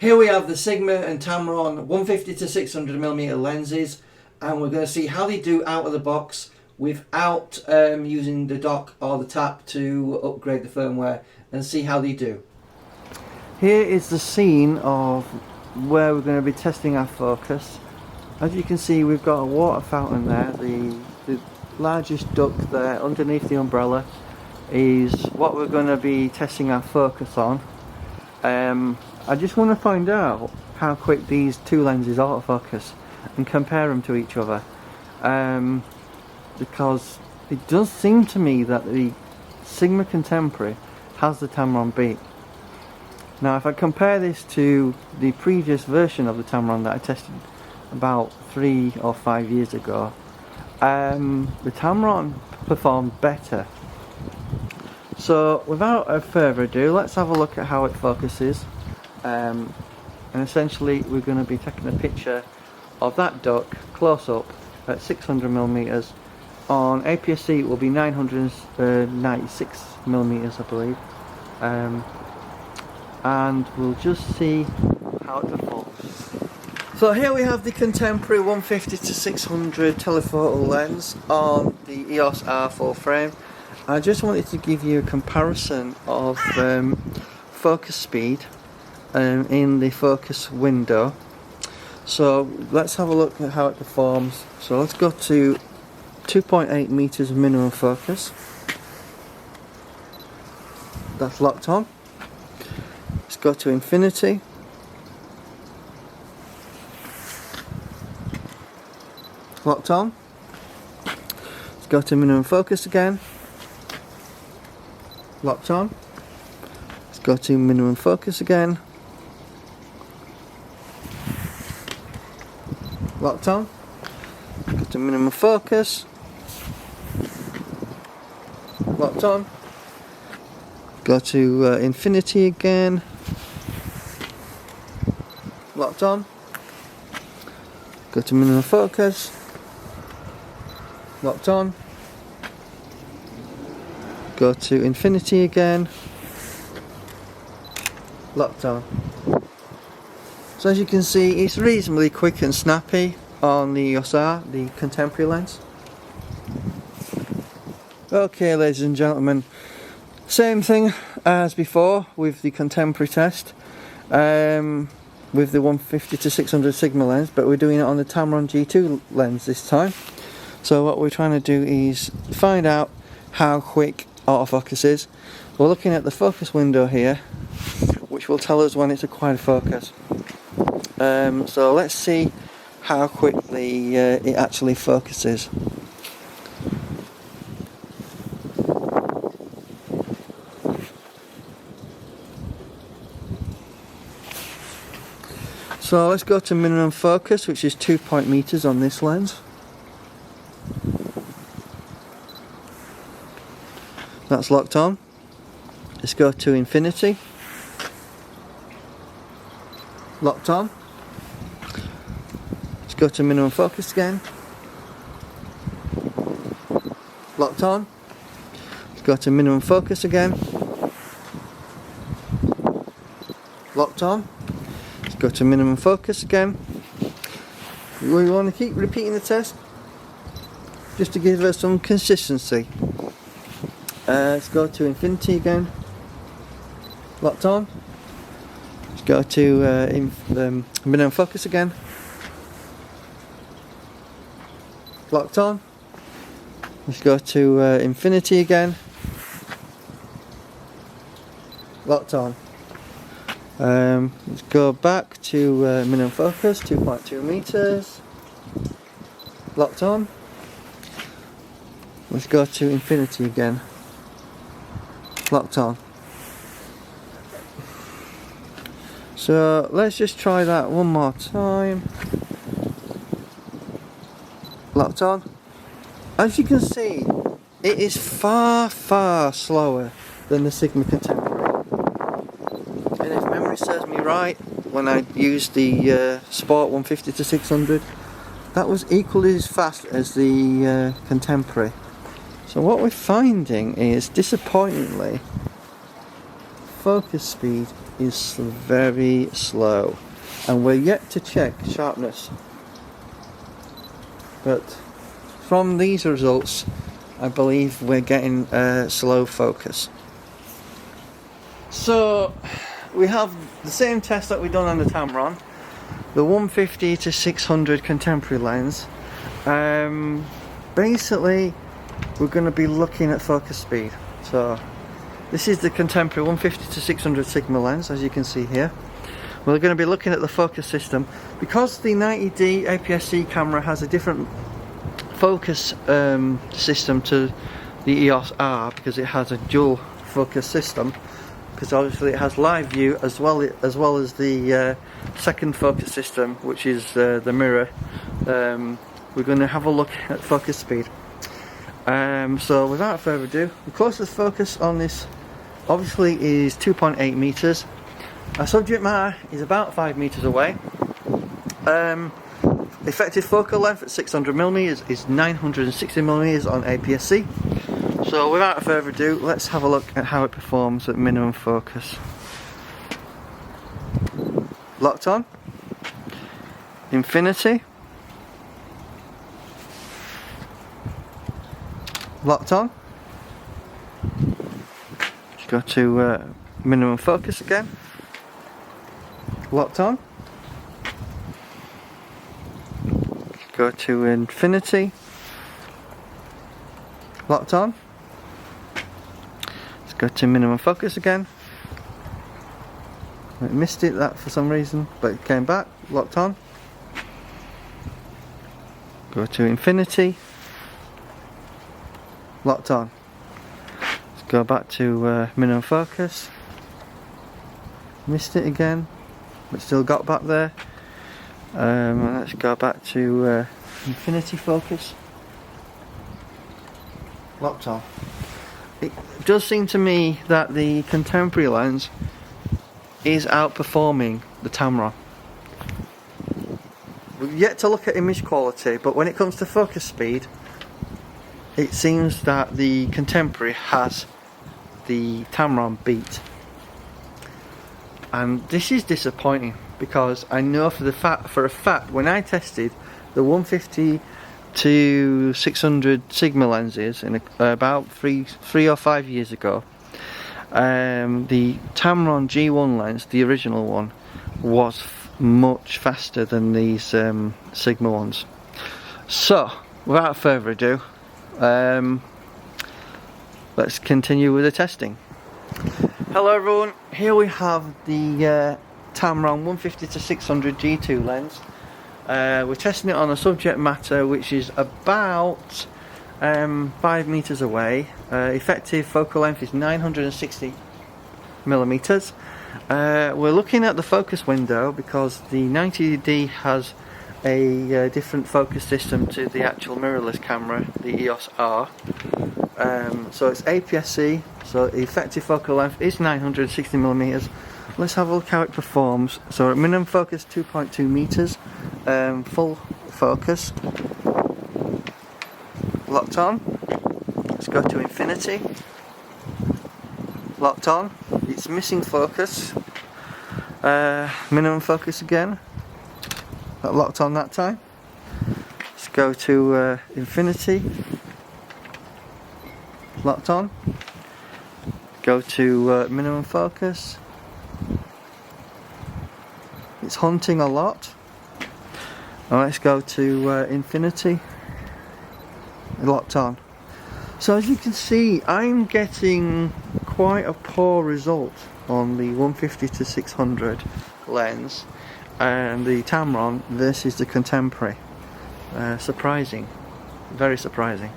Here we have the Sigma and Tamron 150 to 600mm lenses, and we're going to see how they do out of the box without using the dock or the tap to upgrade the firmware, and see how they do. Here is the scene of where we're going to be testing our focus. As you can see, we've got a water fountain there. The largest duct there underneath the umbrella is what we're going to be testing our focus on. I just want to find out how quick these two lenses autofocus and compare them to each other, because it does seem to me that the Sigma Contemporary has the Tamron beat. Now if I compare this to the previous version of the Tamron that I tested about 3 or 5 years ago, the Tamron performed better. So without further ado, let's have a look at how it focuses, and essentially we're going to be taking a picture of that duck close up at 600mm. On APS-C it will be 996mm, I believe, and we'll just see how it performs. So here we have the Contemporary 150 to 600 telephoto lens on the EOS R full frame. I just wanted to give you a comparison of focus speed in the focus window. So let's have a look at how it performs. So let's go to 2.8 meters of minimum focus. That's locked on. Let's go to infinity. Locked on. Let's go to minimum focus again. Locked on. Let's go to minimum focus again. Locked on. Go to minimum focus. Locked on. Go to infinity again. Locked on. Go to minimum focus. Locked on. Go to infinity again. Locked on. So as you can see, it's reasonably quick and snappy on the EOS R, the Contemporary lens. Okay, ladies and gentlemen, same thing as before with the Contemporary test, with the 150 to 600 Sigma lens, but we're doing it on the Tamron G2 lens this time. So what we're trying to do is find out how quick autofocus is. We're looking at the focus window here, which will tell us when it's acquired focus. So let's see how quickly it actually focuses. So let's go to minimum focus, which is 2 meters on this lens. That's locked on. Let's go to infinity. Locked on. Let's go to minimum focus again. Locked on. Let's go to minimum focus again. Locked on. Let's go to minimum focus again. We want to keep repeating the test just to give us some consistency. Let's go to infinity again. Locked on. Let's go to minimum focus again. Locked on. Let's go to infinity again. Locked on. Let's go back to minimum focus, 2.2 meters. Locked on. Let's go to infinity again. Locked on. So let's just try that one more time. Locked on. As you can see, it is far slower than the Sigma Contemporary. And if memory serves me right, when I used the Sport 150 to 600, that was equally as fast as the Contemporary. So what we're finding is, disappointingly, focus speed is very slow, and we're yet to check sharpness, but from these results I believe we're getting slow focus. So we have the same test that we've done on the Tamron, the 150 to 600 contemporary lens. Basically we're going to be looking at focus speed. So this is the contemporary 150 to 600 Sigma lens, as you can see here. We're going to be looking at the focus system. Because the 90D APS-C camera has a different focus system to the EOS R, because it has a dual focus system, because obviously it has live view as well as the second focus system, which is the mirror. We're going to have a look at focus speed. So without further ado, the closest focus on this obviously is 2.8 meters. Our subject matter is about 5 meters away. Effective focal length at 600mm is 960mm on APS-C. So without further ado, let's have a look at how it performs at minimum focus. Locked on. Infinity. Locked on. Just go to minimum focus again. Locked on. Go to infinity. Locked on. Let's go to minimum focus again. I missed it that for some reason, but it came back. Locked on. Go to infinity. Locked on. Let's go back to minimum focus. Missed it again, but still got back there. Let's go back to infinity focus. Locked on. It does seem to me that the contemporary lens is outperforming the Tamron. We've yet to look at image quality, but when it comes to focus speed, it seems that the contemporary has the Tamron beat. And this is disappointing, because I know for a fact when I tested the 150 to 600 Sigma lenses in about three or 5 years ago, the Tamron G1 lens, the original one, was much faster than these Sigma ones. So without further ado, let's continue with the testing. Hello everyone, here we have the Tamron 150 to 600 G2 lens. We're testing it on a subject matter which is about 5 meters away. Effective focal length is 960 millimeters. We're looking at the focus window because the 90D has a different focus system to the actual mirrorless camera, the EOS R. So it's APS-C, so the effective focal length is 960 millimeters. Let's have a look how it performs. So at minimum focus 2.2 meters, full focus. Locked on. Let's go to infinity. Locked on. It's missing focus. Minimum focus again. That locked on that time. Let's go to infinity. Locked on. Go to minimum focus. It's hunting a lot. Now let's go to infinity. Locked on. So as you can see, I'm getting quite a poor result on the 150 to 600 lens and the Tamron versus the contemporary. Surprising, very surprising.